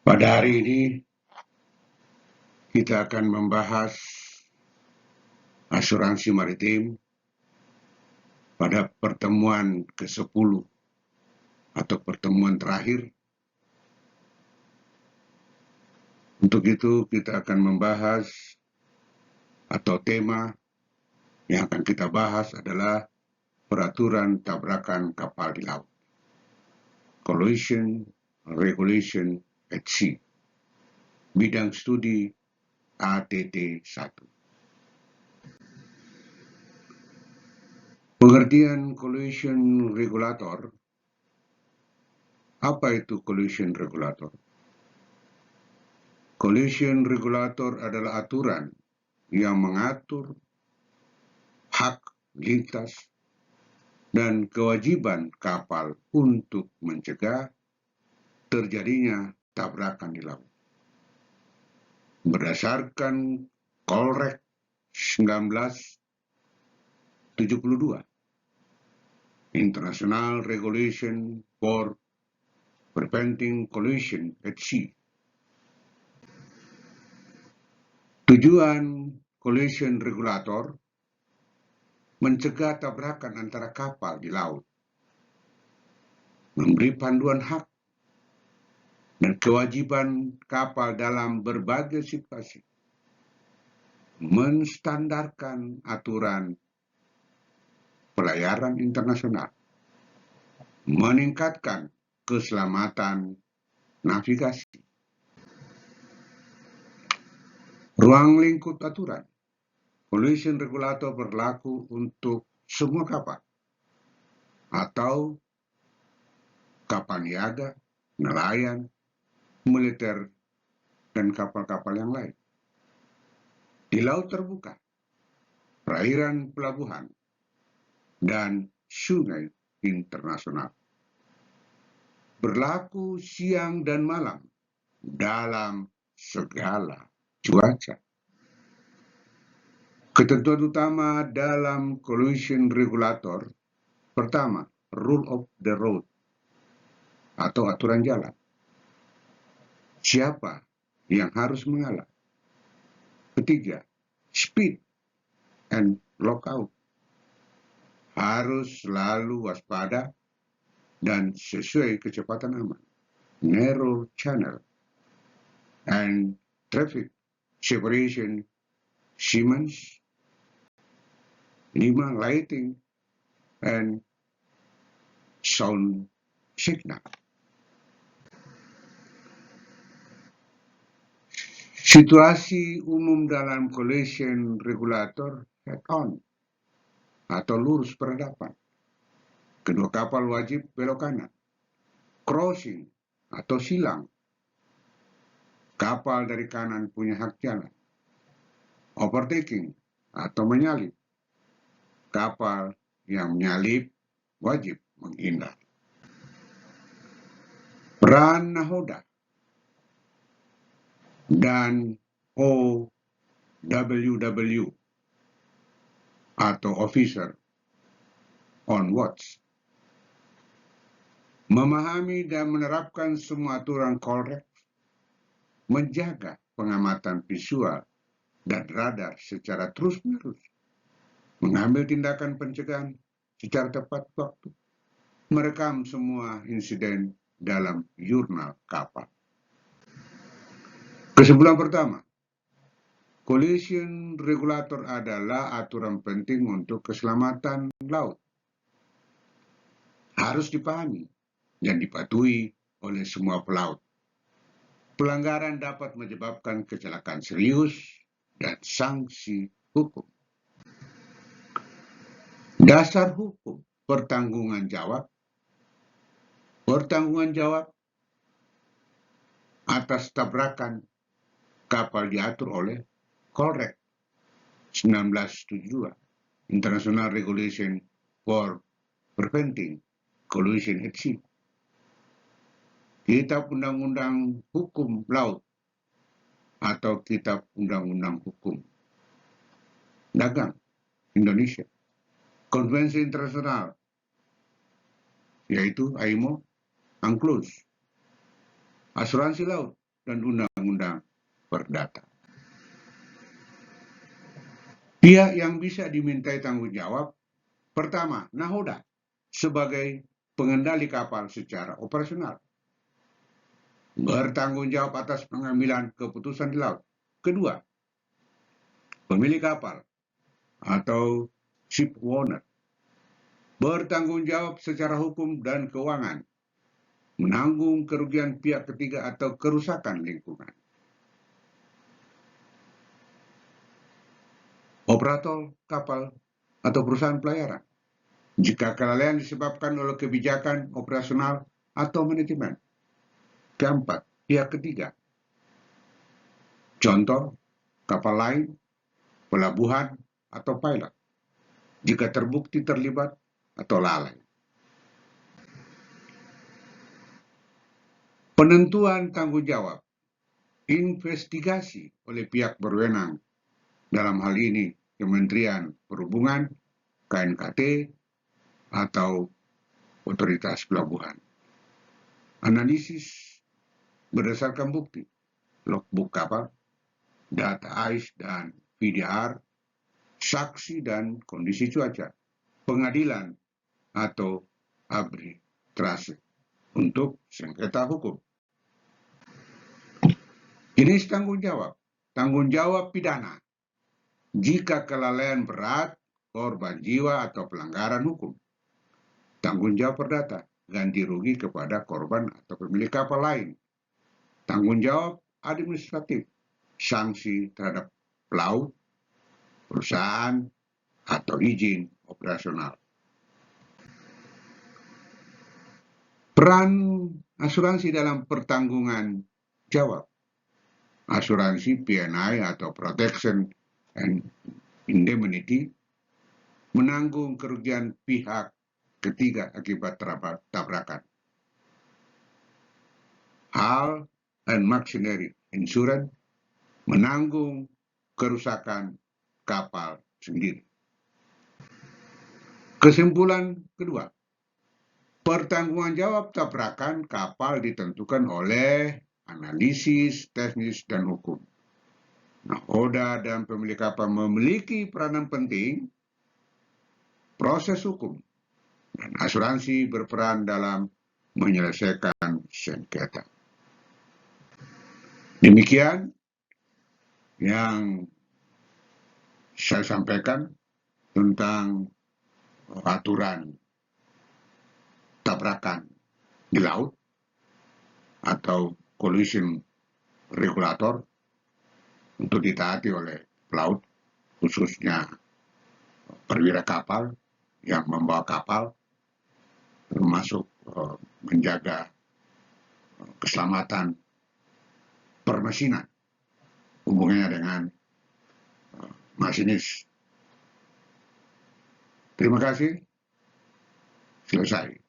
Pada hari ini kita akan membahas asuransi maritim pada pertemuan ke-10 atau pertemuan terakhir. Untuk itu kita akan membahas atau tema yang akan kita bahas adalah peraturan tabrakan kapal di laut. Collision Regulation at Sea. Bidang studi ATT 1. Pengertian collision regulator. Apa itu collision regulator? Collision regulator adalah aturan yang mengatur hak lintas dan kewajiban kapal untuk mencegah terjadinya tabrakan di laut. Berdasarkan Colrec 1972, International Regulation for Preventing Collision at Sea. Tujuan collision regulator mencegah tabrakan antara kapal di laut, memberi panduan hak dan kewajiban kapal dalam berbagai situasi, menstandarkan aturan pelayaran internasional, meningkatkan keselamatan navigasi. Ruang lingkup aturan. Collision regulator berlaku untuk semua kapal atau kapal niaga, nelayan, militer, dan kapal-kapal yang lain. Di laut terbuka, perairan pelabuhan, dan sungai internasional. Berlaku siang dan malam dalam segala cuaca. Ketentuan utama dalam collision regulator. Pertama, rule of the road atau aturan jalan. Siapa yang harus mengalah? Ketiga, speed and lockout. Harus selalu waspada dan sesuai kecepatan aman. Narrow channel and traffic separation Siemens. 5. Lighting and sound signal. Situasi umum dalam collision regulator head-on atau lurus berhadapan. Kedua kapal wajib belok kanan. Crossing atau silang. Kapal dari kanan punya hak jalan. Overtaking atau menyalip. Kapal yang menyalip wajib menghindar. Peran nahoda dan OWW atau Officer on Watch. Memahami dan menerapkan semua aturan Colrec, menjaga pengamatan visual dan radar secara terus-menerus, mengambil tindakan pencegahan secara tepat waktu, merekam semua insiden dalam jurnal kapal. Kesimpulan pertama, collision regulator adalah aturan penting untuk keselamatan laut. Harus dipahami dan dipatuhi oleh semua pelaut. Pelanggaran dapat menyebabkan kecelakaan serius dan sanksi hukum. Dasar hukum pertanggungan jawab atas tabrakan kapal diatur oleh Colrec 1972, International Regulation for Preventing Collision at Sea. Kitab Undang-Undang Hukum Laut atau Kitab Undang-Undang Hukum Dagang Indonesia. Konvensi internasional yaitu IMO, UNCLOS. Asuransi laut dan Undang-Undang Perdata. Pihak yang bisa dimintai tanggung jawab, pertama, nahoda sebagai pengendali kapal secara operasional, bertanggung jawab atas pengambilan keputusan di laut. Kedua, pemilik kapal atau ship owner bertanggung jawab secara hukum dan keuangan, menanggung kerugian pihak ketiga atau kerusakan lingkungan. Operator kapal atau perusahaan pelayaran, jika kelalaian disebabkan oleh kebijakan operasional atau manajemen. Keempat, pihak ketiga. Contoh, kapal lain, pelabuhan, atau pilot, jika terbukti terlibat atau lalai. Penentuan tanggung jawab, investigasi oleh pihak berwenang, dalam hal ini Kementerian Perhubungan, KNKT, atau Otoritas Pelabuhan. Analisis berdasarkan bukti, logbook kapal, data AIS dan VDR, saksi dan kondisi cuaca, pengadilan atau arbitrase untuk sengketa hukum. Jenis tanggung jawab pidana, jika kelalaian berat, korban jiwa atau pelanggaran hukum. Tanggung jawab perdata, ganti rugi kepada korban atau pemilik kapal lain. Tanggung jawab administratif, sanksi terhadap pelaut, perusahaan, atau izin operasional. Peran asuransi dalam pertanggungan jawab. Asuransi P&I atau Protection and Indemnity menanggung kerugian pihak ketiga akibat tabrakan. Hull and Machinery Insurance menanggung kerusakan kapal sendiri. Kesimpulan kedua, pertanggungan jawab tabrakan kapal ditentukan oleh analisis teknis dan hukum. Nahoda dan pemilik kapal memiliki peranan penting, proses hukum, dan asuransi berperan dalam menyelesaikan sengketa. Demikian yang saya sampaikan tentang aturan tabrakan di laut atau collision regulator untuk ditaati oleh pelaut, khususnya perwira kapal yang membawa kapal, termasuk menjaga keselamatan permesinan hubungannya dengan masinis. Terima kasih. Selesai.